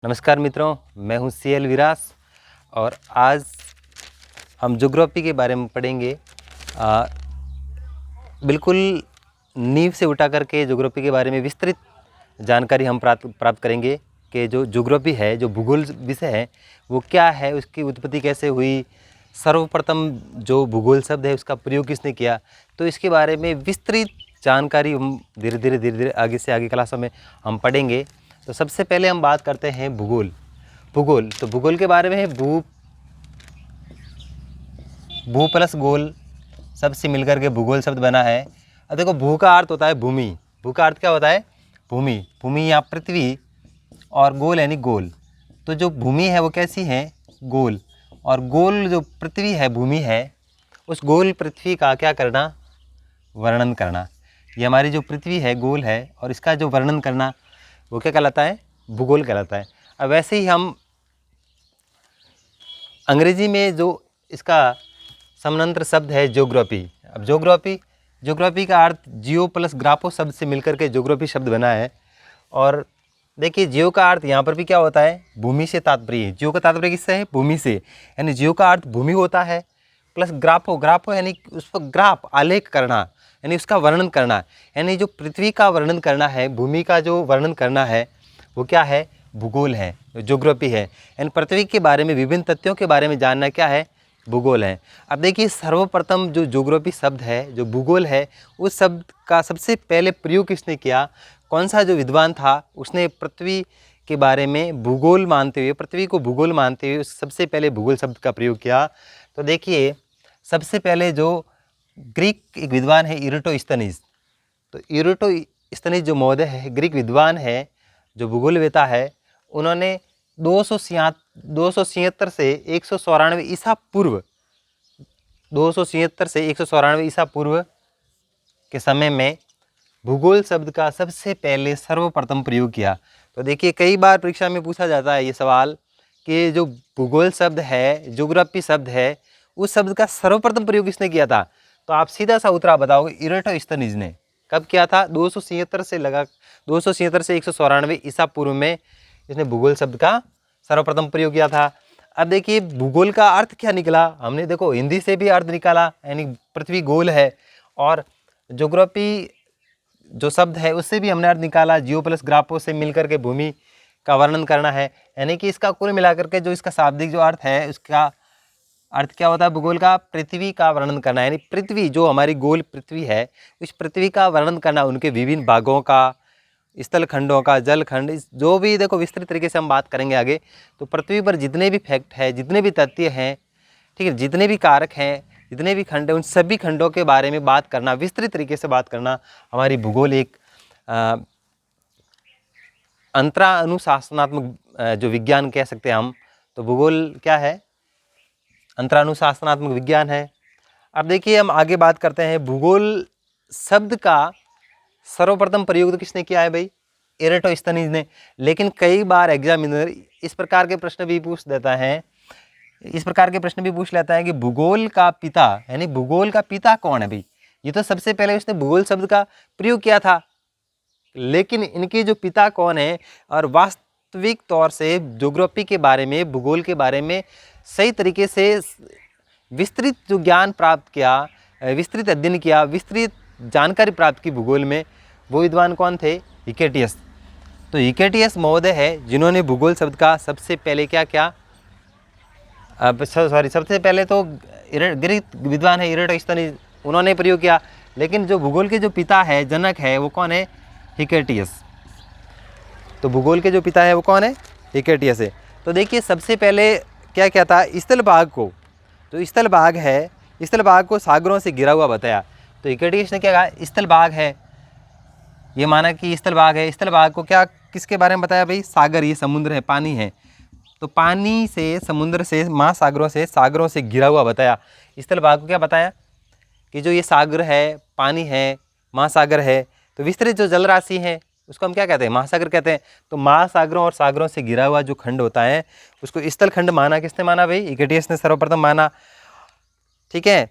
नमस्कार मित्रों, मैं हूं CL विरास और आज हम ज्योग्राफी के बारे में पढ़ेंगे। बिल्कुल नींव से उठा करके ज्योग्राफी के बारे में विस्तृत जानकारी हम प्राप्त करेंगे कि जो ज्योग्राफी है, जो भूगोल विषय है, वो क्या है, उसकी उत्पत्ति कैसे हुई, सर्वप्रथम जो भूगोल शब्द है उसका प्रयोग किसने किया। तो इसके बारे में विस्तृत जानकारी हम धीरे धीरे आगे से आगे क्लासों में हम पढ़ेंगे। तो सबसे पहले हम बात करते हैं भूगोल। तो भूगोल के बारे में है भू प्लस गोल शब्द से मिलकर के भूगोल शब्द बना है। अब देखो, भू का अर्थ होता है भूमि। भू का अर्थ क्या होता है? भूमि। भूमि या पृथ्वी, और गोल यानी गोल। तो जो भूमि है वो कैसी है? गोल। और गोल जो पृथ्वी है, भूमि है, उस गोल पृथ्वी का क्या करना? वर्णन करना। ये हमारी जो पृथ्वी है गोल है, और इसका जो वर्णन करना वो क्या कहलाता है? भूगोल कहलाता है। अब वैसे ही हम अंग्रेजी में जो इसका समानांतर शब्द है ज्योग्राफी। अब ज्योग्राफी का अर्थ जियो प्लस ग्राफो शब्द से मिलकर के ज्योग्राफी शब्द बना है। और देखिए, जियो का अर्थ यहाँ पर भी क्या होता है? भूमि से तात्पर्य है। जियो का तात्पर्य किससे है? भूमि से। यानी जियो का अर्थ भूमि होता है, प्लस ग्राफो यानी उस पर ग्राफ आलेख करना, यानी उसका वर्णन करना। यानी जो पृथ्वी का वर्णन करना है, भूमि का जो वर्णन करना है, वो क्या है? भूगोल है, ज्योग्राफी है। यानी पृथ्वी के बारे में विभिन्न तथ्यों के बारे में जानना क्या है? भूगोल है। अब देखिए, सर्वप्रथम जो ज्योग्राफी शब्द है, जो भूगोल है, उस शब्द का सबसे पहले प्रयोग किसने किया? कौन सा जो विद्वान था उसने पृथ्वी के बारे में भूगोल मानते हुए, पृथ्वी को भूगोल मानते हुए सबसे पहले भूगोल शब्द का प्रयोग किया? तो देखिए, सबसे पहले जो ग्रीक एक विद्वान है इराटोस्थनीज। तो इराटोस्थनीज जो महोदय है, ग्रीक विद्वान है, जो भूगोलवेता है, उन्होंने 276 से 194 ईसा पूर्व 276 से 194 ईसा पूर्व के समय में भूगोल शब्द का सबसे पहले सर्वप्रथम प्रयोग किया। तो देखिए, कई बार परीक्षा में पूछा जाता है ये सवाल कि जो भूगोल शब्द है, ज्योग्राफी शब्द है, उस शब्द का सर्वप्रथम प्रयोग किसने किया था? तो आप सीधा सा उत्तर बताओगे, इराटोस्थनीज ने। कब किया था? 276 से 194 ईसा पूर्व में इसने भूगोल शब्द का सर्वप्रथम प्रयोग किया था। अब देखिए, भूगोल का अर्थ क्या निकला? हमने देखो हिंदी से भी अर्थ निकाला, यानी पृथ्वी गोल है, और ज्योग्राफी जो शब्द है उससे भी हमने अर्थ निकाला, जियो प्लस ग्राफो से मिलकर के भूमि का वर्णन करना है। यानी कि इसका कुल मिलाकर के जो इसका शाब्दिक जो अर्थ है, उसका अर्थ क्या होता है भूगोल का? पृथ्वी का वर्णन करना। यानी पृथ्वी, जो हमारी गोल पृथ्वी है, इस पृथ्वी का वर्णन करना, उनके विभिन्न भागों का, स्थल खंडों का, जल खंड, जो भी देखो विस्तृत तरीके से हम बात करेंगे आगे। तो पृथ्वी पर जितने भी फैक्ट है, जितने भी तथ्य हैं, ठीक है, जितने भी कारक हैं, जितने भी खंड हैं, उन सभी खंडों के बारे में बात करना, विस्तृत तरीके से बात करना, हमारी भूगोल एक अंतरानुशासनात्मक जो विज्ञान कह सकते हैं हम। तो भूगोल क्या है? अंतरानुशासनात्मक विज्ञान है। अब देखिए, हम आगे बात करते हैं। भूगोल शब्द का सर्वप्रथम प्रयोग तो किसने किया है भाई? इराटोस्थनीज ने। लेकिन कई बार एग्जामिनर इस प्रकार के प्रश्न भी पूछ लेता है, कि भूगोल का पिता, यानी भूगोल का पिता कौन है भाई? ये तो सबसे पहले उसने भूगोल शब्द का प्रयोग किया था, लेकिन इनके जो पिता कौन है, और वास्तविक तौर से ज्योग्राफी के बारे में, भूगोल के बारे में सही तरीके से विस्तृत जो ज्ञान प्राप्त किया, विस्तृत अध्ययन किया, विस्तृत जानकारी प्राप्त की भूगोल में, वो विद्वान कौन थे? हिकेटियस। तो हिकेटियस महोदय है जिन्होंने भूगोल शब्द का सबसे पहले क्या किया? सबसे पहले तो ग्रीक विद्वान है इराटोस्थनीज, उन्होंने प्रयोग किया। लेकिन जो भूगोल के जो पिता है, जनक है, वो कौन है? हिकेटियस। तो भूगोल के जो पिता है वो कौन है? हिकेटियस है। तो देखिए, सबसे पहले क्या क्या था? स्थल भाग को, जो स्थल भाग है, स्थल भाग को सागरों से घिरा हुआ बताया। तो हिकेटियस ने क्या कहा? स्थल भाग है, ये माना कि स्थल भाग है। स्थल भाग को क्या, किसके बारे में बताया भाई? सागर, ये समुद्र है, पानी है। तो पानी से, समुद्र से, महासागरों से, सागरों से घिरा हुआ बताया। स्थल भाग को क्या बताया? कि जो ये सागर है, पानी है, महासागर है, तो विस्तृत जो जल राशि है उसको हम क्या कहते हैं? महासागर कहते हैं। तो महासागरों और सागरों से घिरा हुआ जो खंड होता है उसको स्थल खंड माना। किसने माना भाई? हिकेटियस ने सर्वप्रथम माना, ठीक है।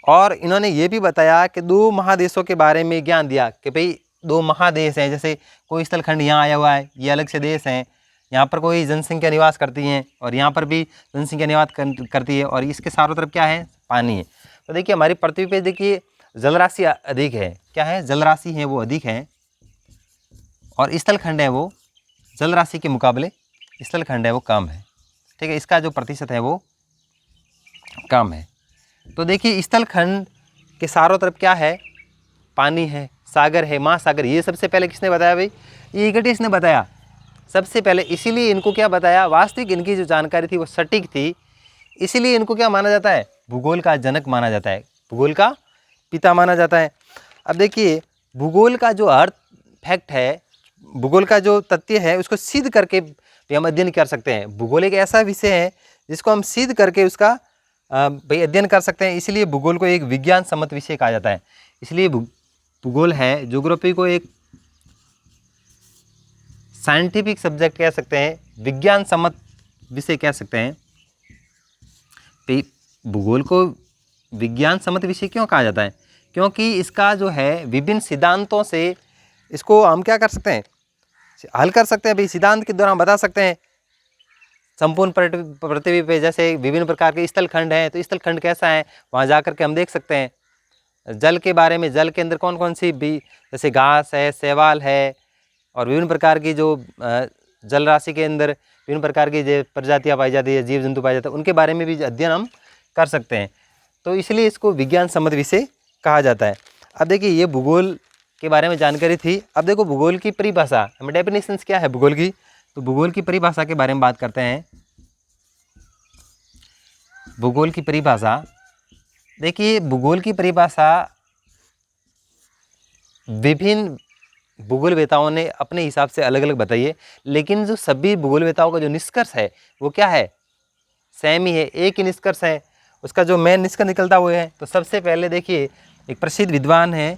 और इन्होंने ये भी बताया कि 2 महादेशों के बारे में ज्ञान दिया कि भाई दो महादेश हैं, जैसे कोई स्थलखंड यहाँ आया हुआ है, ये अलग से देश हैं, यहाँ पर कोई जनसंख्या निवास करती है और यहाँ पर भी जनसंख्या निवास करती है, और इसके चारों तरफ क्या है, पानी है। तो देखिए हमारी पृथ्वी पे देखिए जलराशि अधिक है, क्या है, जलराशि है वो अधिक है, और स्थलखंड है वो जलराशि के मुकाबले स्थलखंड है वो कम है, ठीक है, इसका जो प्रतिशत है वो कम है। तो देखिए स्थलखंड के चारों तरफ क्या है, पानी है, सागर है, महासागर। ये सबसे पहले किसने बताया भाई, ये यूक्लिड ने बताया सबसे पहले, इसीलिए इनको क्या बताया, वास्तविक इनकी जो जानकारी थी वो सटीक थी, इसीलिए इनको क्या माना जाता है, भूगोल का जनक माना जाता है, भूगोल का पिता माना जाता है। अब देखिए भूगोल का जो अर्थ फैक्ट है, भूगोल का जो तथ्य है उसको सिद्ध करके भी हम अध्ययन कर सकते हैं। भूगोल एक ऐसा विषय है जिसको हम सिद्ध करके उसका भाई अध्ययन कर सकते हैं, इसलिए भूगोल को एक विज्ञान सम्मत विषय कहा जाता है। इसलिए भूगोल है, ज्योग्राफी को एक साइंटिफिक सब्जेक्ट कह सकते हैं, विज्ञान सम्मत विषय कह सकते हैं। भूगोल को विज्ञान सम्मत विषय क्यों कहा जाता है, क्योंकि इसका जो है विभिन्न सिद्धांतों से इसको हम क्या कर सकते हैं, हल कर सकते हैं। भाई सिद्धांत के द्वारा हम बता सकते हैं संपूर्ण पृथ्वी पे जैसे विभिन्न प्रकार के स्थलखंड हैं, तो स्थलखंड कैसा है वहाँ जा कर के हम देख सकते हैं। जल के बारे में, जल के अंदर कौन कौन सी भी जैसे घास है, शैवाल है, और विभिन्न प्रकार की जो जल राशि के अंदर विभिन्न प्रकार की जो प्रजातियाँ पाई जाती है, जीव जंतु पाए जाते हैं, उनके बारे में भी अध्ययन हम कर सकते हैं। तो इसलिए इसको विज्ञान सम्मत विषय कहा जाता है। अब देखिए ये भूगोल के बारे में जानकारी थी। अब देखो भूगोल की परिभाषा, हमें डेफिनेशंस क्या है भूगोल की, तो भूगोल की परिभाषा के बारे में बात करते हैं। भूगोल की परिभाषा, देखिए भूगोल की परिभाषा विभिन्न भूगोलवेताओं ने अपने हिसाब से अलग अलग बताई है, लेकिन जो सभी भूगोलवेताओं का जो निष्कर्ष है वो क्या है, सेम ही है, एक ही निष्कर्ष है। उसका जो मेन निष्कर्ष निकलता हुआ है, तो सबसे पहले देखिए एक प्रसिद्ध विद्वान है,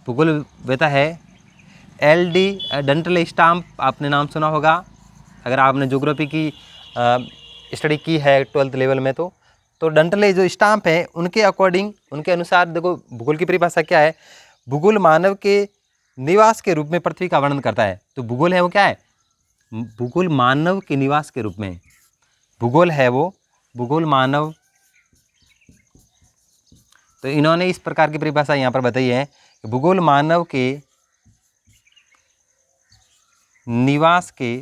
भूगोलवेता है LD डंटल-स्टाम्प, आपने नाम सुना होगा अगर आपने ज्योग्राफी की स्टडी की है 12th लेवल में। तो डंटले जो स्टाम्प है उनके अकॉर्डिंग, उनके अनुसार देखो भूगोल की परिभाषा क्या है, भूगोल मानव के निवास के रूप में पृथ्वी का वर्णन करता है। तो भूगोल है वो क्या है, भूगोल मानव के निवास के रूप में, भूगोल है वो, भूगोल मानव। तो इन्होंने इस प्रकार की परिभाषा यहाँ पर बताई है कि भूगोल मानव के निवास के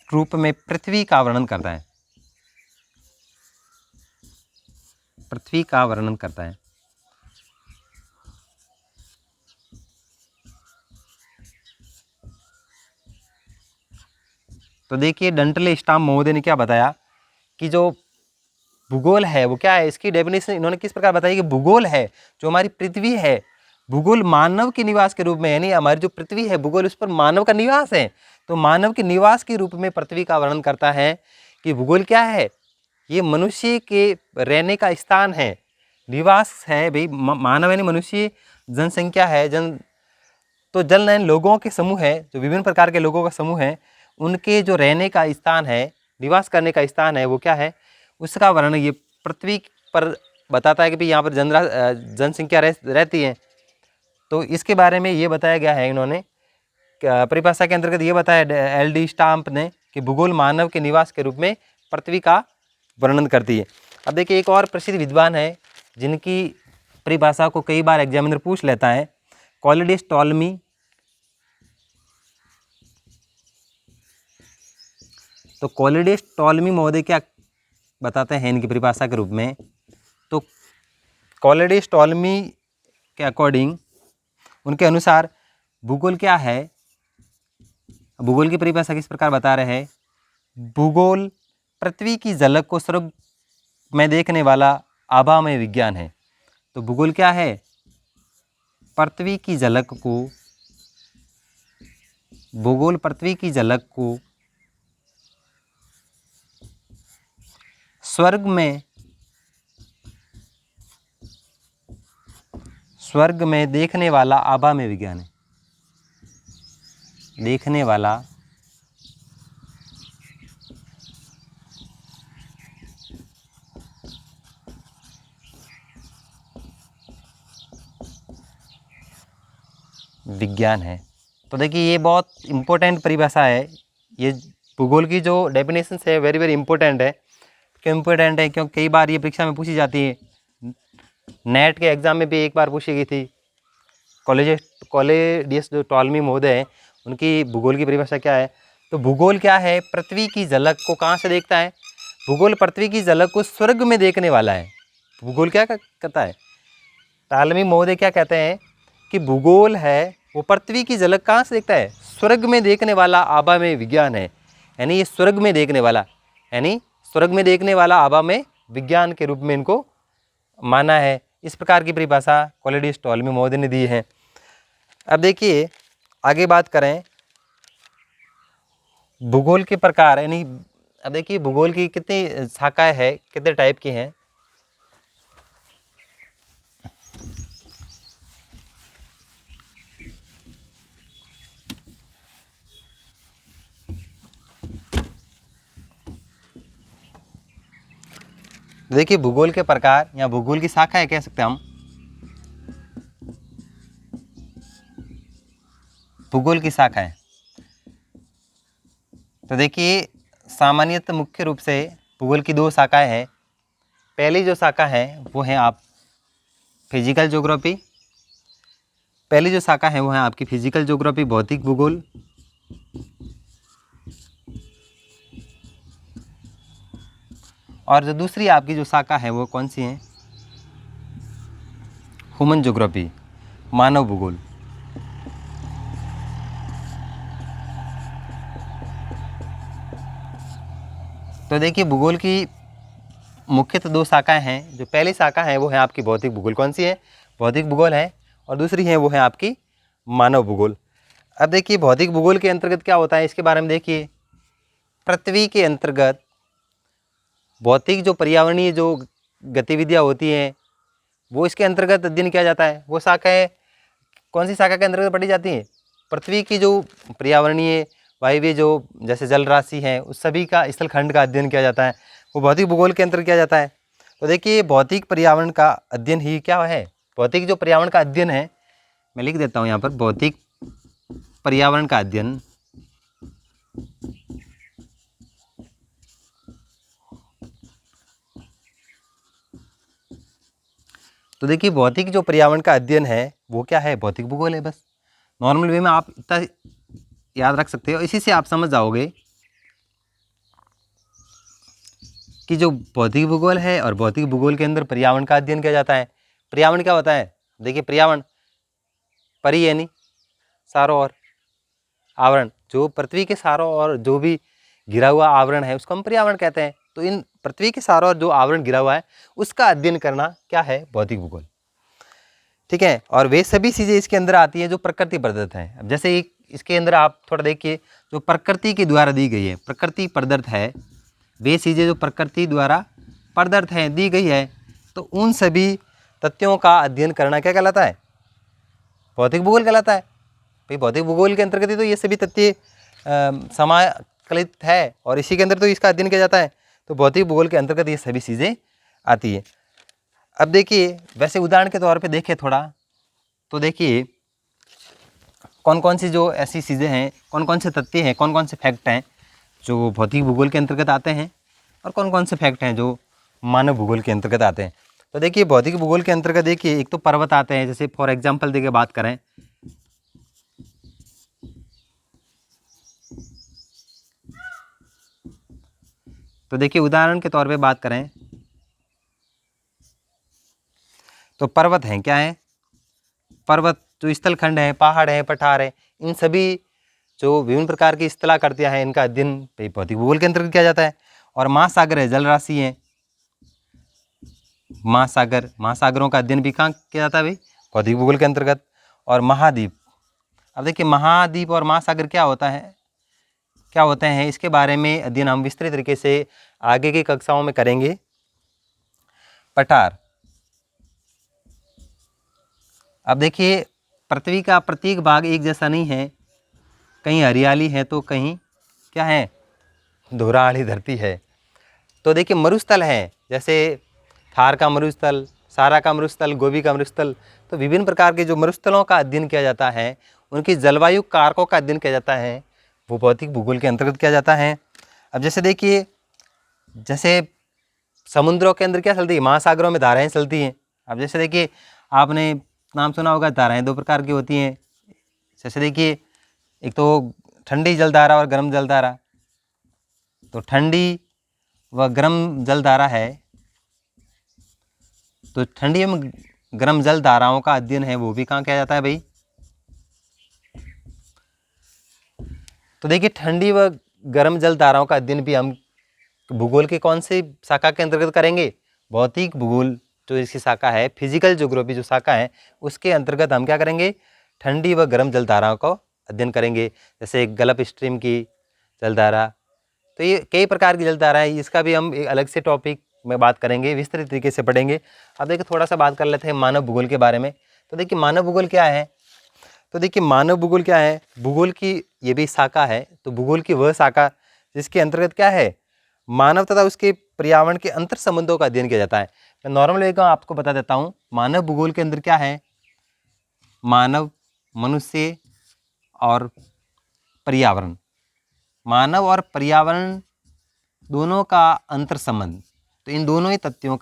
रूप में पृथ्वी का वर्णन करता है, पृथ्वी का वर्णन करता है। तो देखिए डंटल-स्टाम्प महोदय ने क्या बताया कि जो भूगोल है वो क्या है, इसकी डेफिनेशन इन्होंने किस प्रकार बताई कि भूगोल है जो हमारी पृथ्वी है, भूगोल मानव के निवास के रूप में, यानी हमारी जो पृथ्वी है भूगोल उस पर मानव का निवास है, तो मानव के निवास के रूप में पृथ्वी का वर्णन करता है कि भूगोल क्या है, ये मनुष्य के रहने का स्थान है, निवास है। भाई मानव यानी मनुष्य, जनसंख्या है, तो जलनयन लोगों के समूह है, जो विभिन्न प्रकार के लोगों का समूह है, उनके जो रहने का स्थान है, निवास करने का स्थान है, वो क्या है, उसका वर्णन ये पृथ्वी पर बताता है कि भाई यहाँ पर जनसंख्या रहती है। तो इसके बारे में ये बताया गया है, इन्होंने परिभाषा के अंतर्गत ये बताया LD स्टाम्प ने कि भूगोल मानव के निवास के रूप में पृथ्वी का वर्णन करती है। अब देखिए एक और प्रसिद्ध विद्वान है जिनकी परिभाषा को कई बार एग्जामिनर पूछ लेता है, कॉलिडियस टॉलमी। तो कॉलिडियस टॉलमी महोदय क्या बताते हैं इनकी परिभाषा के रूप में, तो कॉलिडियस टॉलमी के अकॉर्डिंग, उनके अनुसार भूगोल क्या है, भूगोल की परिभाषा किस प्रकार बता रहे हैं, भूगोल पृथ्वी की झलक को स्वर्ग में देखने वाला आभामय विज्ञान है। तो भूगोल क्या है, पृथ्वी की झलक को, भूगोल पृथ्वी की झलक को स्वर्ग में देखने वाला आभामय विज्ञान है, देखने वाला विज्ञान है। तो देखिए ये बहुत इम्पोर्टेंट परिभाषा है। ये भूगोल की जो डेफिनेशन है वेरी वेरी इंपॉर्टेंट है। क्यों इम्पोर्टेंट है? क्योंकि कई बार ये परीक्षा में पूछी जाती है। नेट के एग्ज़ाम में भी एक बार पूछी गई थी। कॉलेडियस जो टॉलमी महोदय हैं, उनकी भूगोल की परिभाषा क्या है? तो भूगोल क्या है? पृथ्वी की झलक को कहाँ से देखता है? भूगोल पृथ्वी की झलक को स्वर्ग में देखने वाला है। भूगोल क्या कहता है? टॉलमी महोदय क्या कहते हैं कि भूगोल है वो पृथ्वी की झलक कहाँ से देखता है? स्वर्ग में देखने वाला आभा में विज्ञान है। यानी ये स्वर्ग में देखने वाला, यानी स्वर्ग में देखने वाला आभा में विज्ञान के रूप में इनको माना है। इस प्रकार की परिभाषा कॉलेडियस टॉलमी महोदय ने दी है। अब देखिए आगे बात करें भूगोल के प्रकार, यानी अब देखिए भूगोल की कितनी शाखाएं हैं, कितने टाइप की हैं। देखिए भूगोल के प्रकार या भूगोल की शाखाएं कह सकते हैं हम। भूगोल की शाखाएं तो देखिए सामान्यतः मुख्य रूप से भूगोल की दो शाखाएं हैं। पहली जो शाखा है वो है आप फिजिकल ज्योग्राफी। पहली जो शाखा है वो है आपकी फिजिकल ज्योग्राफी, भौतिक भूगोल। और जो दूसरी आपकी जो शाखा है वो कौन सी है? ह्यूमन ज्योग्राफी, मानव भूगोल। तो देखिए भूगोल की मुख्यतः दो शाखाएं हैं। जो पहली शाखा है वो है आपकी भौतिक भूगोल। कौन सी है? भौतिक भूगोल है। और दूसरी है वो है आपकी मानव भूगोल। अब देखिए भौतिक भूगोल के अंतर्गत क्या होता है इसके बारे में देखिए। पृथ्वी के अंतर्गत भौतिक जो पर्यावरणीय जो गतिविधियाँ होती हैं वो इसके अंतर्गत अध्ययन किया जाता है। वो शाखाएँ कौन सी शाखा के अंतर्गत पढ़ी जाती हैं? पृथ्वी की जो पर्यावरणीय वायवीय जो जैसे जल राशि है उस सभी का स्थल खंड का अध्ययन किया जाता है, वो भौतिक भूगोल के अंतर्गत किया जाता है। तो देखिए भौतिक पर्यावरण का अध्ययन ही क्या है? भौतिक जो पर्यावरण का अध्ययन है, मैं लिख देता हूँ यहाँ पर, भौतिक पर्यावरण का अध्ययन तो देखिए भौतिक जो पर्यावरण का अध्ययन है वो क्या है? भौतिक भूगोल है। बस नॉर्मल वे में आप इतना याद रख सकते हो, इसी से आप समझ जाओगे कि जो भौतिक भूगोल है और भौतिक भूगोल के अंदर पर्यावरण का अध्ययन किया जाता है। पर्यावरण क्या होता है? देखिए पर्यावरण परि यानी चारों ओर, आवरण जो पृथ्वी के चारों ओर जो भी घिरा हुआ आवरण है उसको हम पर्यावरण कहते हैं। तो इन पृथ्वी के चारों ओर जो आवरण घिरा हुआ है उसका अध्ययन करना क्या है? भौतिक भूगोल। ठीक है। और वे सभी चीज़ें इसके अंदर आती हैं जो प्रकृति प्रदत्त हैं। अब जैसे इसके अंदर आप थोड़ा देखिए, जो प्रकृति के द्वारा दी गई है, प्रकृति प्रदत्त है, वे चीज़ें जो प्रकृति द्वारा प्रदत्त हैं, दी गई है, तो उन सभी तथ्यों का अध्ययन करना क्या कहलाता है? भौतिक भूगोल कहलाता है। भाई भौतिक भूगोल के अंतर्गत ही तो ये सभी तथ्य समाकलित है और इसी के अंदर तो इसका अध्ययन किया जाता है। तो भौतिक भूगोल के अंतर्गत ये सभी चीज़ें आती है। अब देखिए वैसे उदाहरण के तौर पे देखें थोड़ा, तो देखिए कौन कौन सी जो ऐसी चीज़ें हैं, कौन कौन से तथ्य हैं, कौन कौन से फैक्ट हैं जो भौतिक भूगोल के अंतर्गत आते हैं और कौन कौन से फैक्ट हैं जो मानव भूगोल के अंतर्गत आते हैं। तो देखिए भौतिक भूगोल के अंतर्गत देखिए एक तो पर्वत आते हैं। जैसे फॉर एग्जाम्पल देखिए बात करें तो देखिए उदाहरण के तौर पे बात करें तो पर्वत हैं, क्या है? पर्वत जो स्थल खंड है, पहाड़ है, पठार है, इन सभी जो विभिन्न प्रकार की स्थलाकृतियाँ हैं इनका अध्ययन भौतिक भूगोल के अंतर्गत किया जाता है। और महासागर है, जल राशि है, महासागर, महासागरों का अध्ययन भी कहाँ किया जाता है भाई? भौतिक भूगोल के अंतर्गत। और महाद्वीप, अब देखिए महाद्वीप और महासागर क्या होता है, क्या होते हैं, इसके बारे में अध्ययन हम विस्तृत तरीके से आगे की कक्षाओं में करेंगे। पठार, अब देखिए पृथ्वी का प्रत्येक भाग एक जैसा नहीं है, कहीं हरियाली है तो कहीं क्या है? धुराड़ी धरती है। तो देखिए मरुस्थल है, जैसे थार का मरुस्थल, सारा का मरुस्थल, गोबी का मरुस्थल। तो विभिन्न प्रकार के जो मरुस्थलों का अध्ययन किया जाता है उनकी जलवायु कारकों का अध्ययन किया जाता है, वो भौतिक भूगोल के अंतर्गत किया जाता है। अब जैसे देखिए, जैसे समुद्रों के अंदर क्या चलती है, महासागरों में धाराएं चलती हैं। अब जैसे देखिए, आपने नाम सुना होगा, धाराएं दो प्रकार की होती हैं। जैसे देखिए, एक तो ठंडी जलधारा और गर्म जलधारा। तो ठंडी व गर्म जलधारा है, तो ठंडी एवं गर्म जल धाराओं का अध्ययन है वो भी कहाँ किया जाता है भाई? तो देखिए, ठंडी व गर्म जल धाराओं का अध्ययन भी हम भूगोल की कौन सी शाखा के अंतर्गत करेंगे? भौतिक भूगोल जो इसकी शाखा है, फिजिकल ज्योग्राफी जो शाखा है, उसके अंतर्गत हम क्या करेंगे? ठंडी व गर्म जल धाराओं का अध्ययन करेंगे। जैसे गल्फ स्ट्रीम की जलधारा, तो ये कई प्रकार की जलधारा है, इसका भी हम एक अलग से टॉपिक में बात करेंगे, विस्तृत तरीके से पढ़ेंगे। अब देखिए, थोड़ा सा बात कर लेते हैं मानव भूगोल के बारे में। तो देखिए, मानव भूगोल क्या है? तो देखिए, मानव भूगोल क्या है? भूगोल की ये भी शाखा है। तो भूगोल की वह शाखा जिसके अंतर्गत क्या है? मानव तथा उसके पर्यावरण के अंतर संबंधों का अध्ययन किया जाता है। मैं नॉर्मल वे का आपको बता देता हूँ। मानव भूगोल के अंदर क्या है? मानव, मनुष्य और पर्यावरण, मानव और पर्यावरण दोनों का अंतर संबंध। तो इन दोनों ही तथ्यों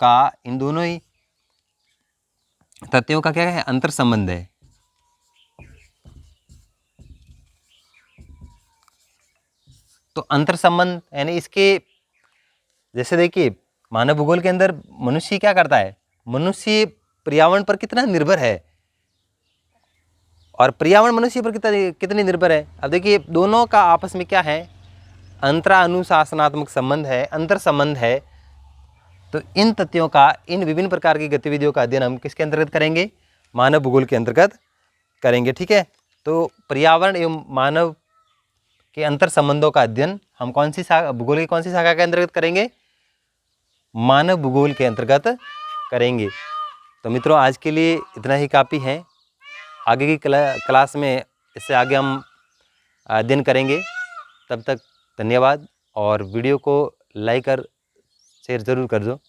का क्या है? अंतर संबंध है। तो अंतर संबंध यानी इसके, जैसे देखिए, मानव भूगोल के अंदर मनुष्य क्या करता है? मनुष्य पर्यावरण पर कितना निर्भर है और पर्यावरण मनुष्य पर कितनी निर्भर है। अब देखिए, दोनों का आपस में क्या है? अंतरानुशासनात्मक संबंध है, अंतर संबंध है। तो इन तथ्यों का, इन विभिन्न प्रकार की गतिविधियों का अध्ययन हम किसके अंतर्गत करेंगे? मानव भूगोल के अंतर्गत करेंगे। ठीक है, तो पर्यावरण एवं मानव के अंतर संबंधों का अध्ययन हम कौन सी भूगोल की कौन सी शाखा के अंतर्गत करेंगे? मानव भूगोल के अंतर्गत करेंगे। तो मित्रों, आज के लिए इतना ही काफ़ी है। आगे की क्लास में इससे आगे हम अध्ययन करेंगे। तब तक धन्यवाद, और वीडियो को लाइक और शेयर ज़रूर कर दो।